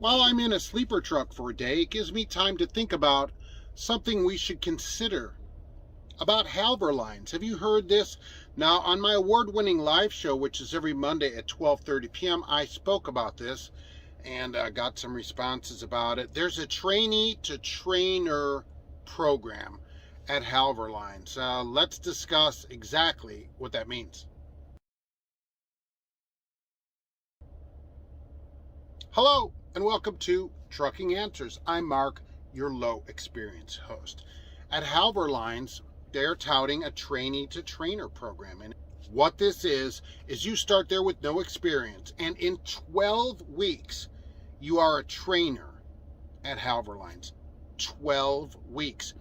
While I'm in a sleeper truck for a day, it gives me time to think about something we should consider about Halvor Lines. Have you heard this? Now, on my award-winning live show, which is every Monday at 12:30 p.m., I spoke about this and got some responses about it. There's a trainee to trainer program at Halvor Lines. Let's discuss exactly what that means. Hello, and welcome to Trucking Answers. I'm Mark, your low experience host. At Halvor Lines, they're touting a trainee to trainer program. And what this is you start there with no experience. And in 12 weeks, you are a trainer at Halvor Lines. 12 weeks.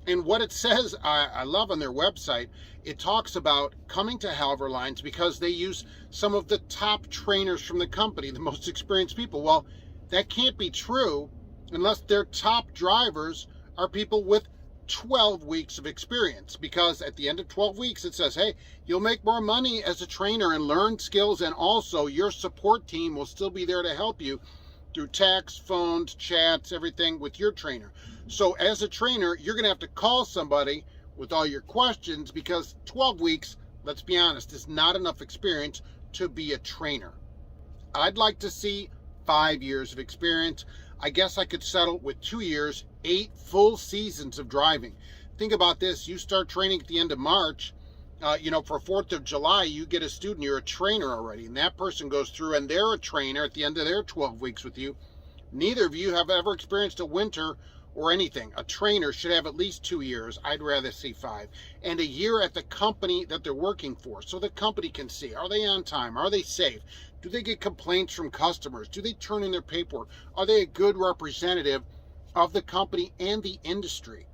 And what it says, I love on their website, it talks about coming to Halvor Lines because they use some of the top trainers from the company, the most experienced people. Well, that can't be true unless their top drivers are people with 12 weeks of experience, because at the end of 12 weeks it says, hey, you'll make more money as a trainer and learn skills, and also your support team will still be there to help you through text, phones, chats, everything with your trainer. So as a trainer, you're going to have to call somebody with all your questions, because 12 weeks, let's be honest, is not enough experience to be a trainer. I'd like to see 5 years of experience. I guess I could settle with 2 years, 8 full seasons of driving. Think about this. You start training at the end of March. For 4th of July, you get a student, you're a trainer already, and that person goes through and they're a trainer at the end of their 12 weeks with you. Neither of you have ever experienced a winter or anything. A trainer should have at least 2 years. I'd rather see 5. And a year at the company that they're working for, so the company can see, are they on time? Are they safe? Do they get complaints from customers? Do they turn in their paperwork? Are they a good representative of the company and the industry?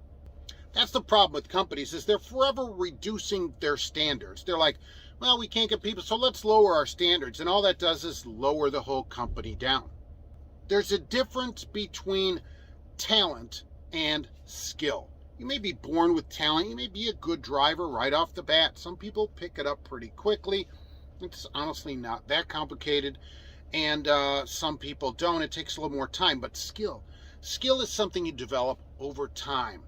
That's the problem with companies, is they're forever reducing their standards. They're like, well, we can't get people, so let's lower our standards. And all that does is lower the whole company down. There's a difference between talent and skill. You may be born with talent. You may be a good driver right off the bat. Some people pick it up pretty quickly. It's honestly not that complicated. And some people don't. It takes a little more time. But skill is something you develop over time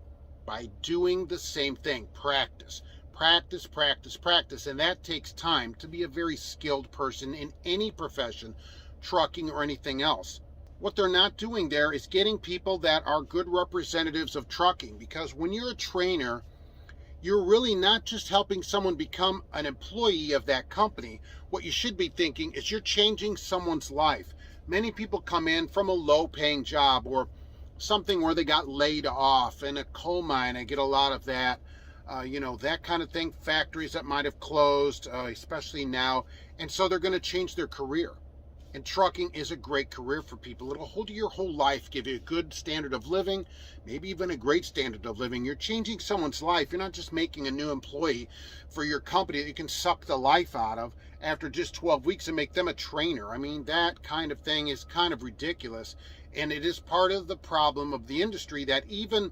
by doing the same thing. Practice. And that takes time to be a very skilled person in any profession, trucking or anything else. What they're not doing there is getting people that are good representatives of trucking, because when you're a trainer, you're really not just helping someone become an employee of that company. What you should be thinking is you're changing someone's life. Many people come in from a low-paying job or something where they got laid off in a coal mine. I get a lot of that, that kind of thing. Factories that might have closed, especially now. And so they're going to change their career. And trucking is a great career for people. It'll hold you your whole life, give you a good standard of living, maybe even a great standard of living. You're changing someone's life. You're not just making a new employee for your company that you can suck the life out of after just 12 weeks and make them a trainer. I mean, that kind of thing is kind of ridiculous. And it is part of the problem of the industry that even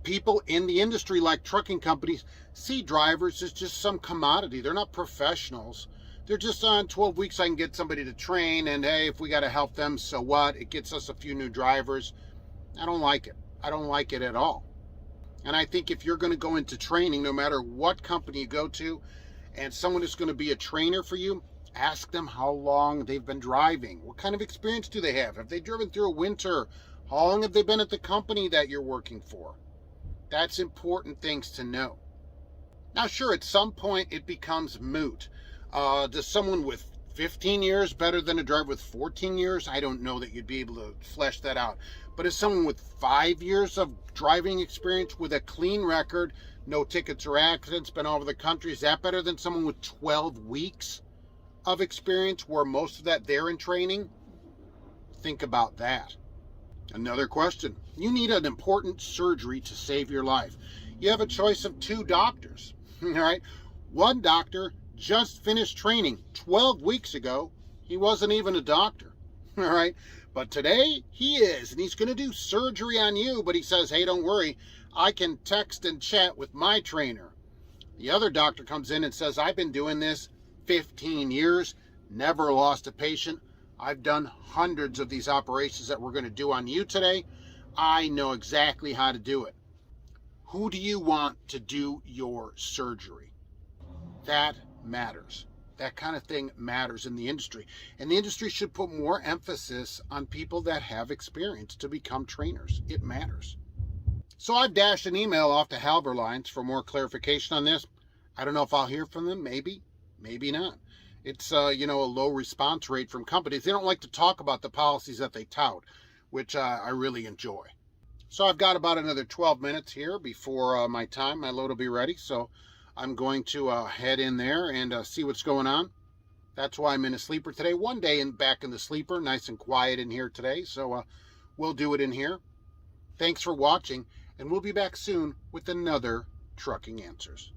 people in the industry, like trucking companies, see drivers as just some commodity. They're not professionals. They're just on 12 weeks, I can get somebody to train, and hey, if we got to help them, so what? It gets us a few new drivers. I don't like it. I don't like it at all. And I think if you're going to go into training, no matter what company you go to, and someone is going to be a trainer for you, ask them how long they've been driving. What kind of experience do they have? Have they driven through a winter? How long have they been at the company that you're working for? That's important things to know. Now, sure, at some point it becomes moot. Does someone with 15 years better than a driver with 14 years? I don't know that you'd be able to flesh that out. But is someone with 5 years of driving experience with a clean record, no tickets or accidents, been all over the country, is that better than someone with 12 weeks of experience where most of that they're in training? Think about that. Another question. You need an important surgery to save your life. You have a choice of 2 doctors. All right. One doctor just finished training 12 weeks ago. He wasn't even a doctor. All right. But today he is, and he's going to do surgery on you. But he says, hey, don't worry. I can text and chat with my trainer. The other doctor comes in and says, I've been doing this 15 years, never lost a patient. I've done hundreds of these operations that we're going to do on you today. I know exactly how to do it. Who do you want to do your surgery? That matters. That kind of thing matters in the industry. And the industry should put more emphasis on people that have experience to become trainers. It matters. So I've dashed an email off to Halvor Lines for more clarification on this. I don't know if I'll hear from them. Maybe, maybe not. It's, a low response rate from companies. They don't like to talk about the policies that they tout, which I really enjoy. So I've got about another 12 minutes here before my load will be ready. So I'm going to head in there and see what's going on. That's why I'm in a sleeper today. One day back in the sleeper, nice and quiet in here today. So we'll do it in here. Thanks for watching, and we'll be back soon with another Trucking Answers.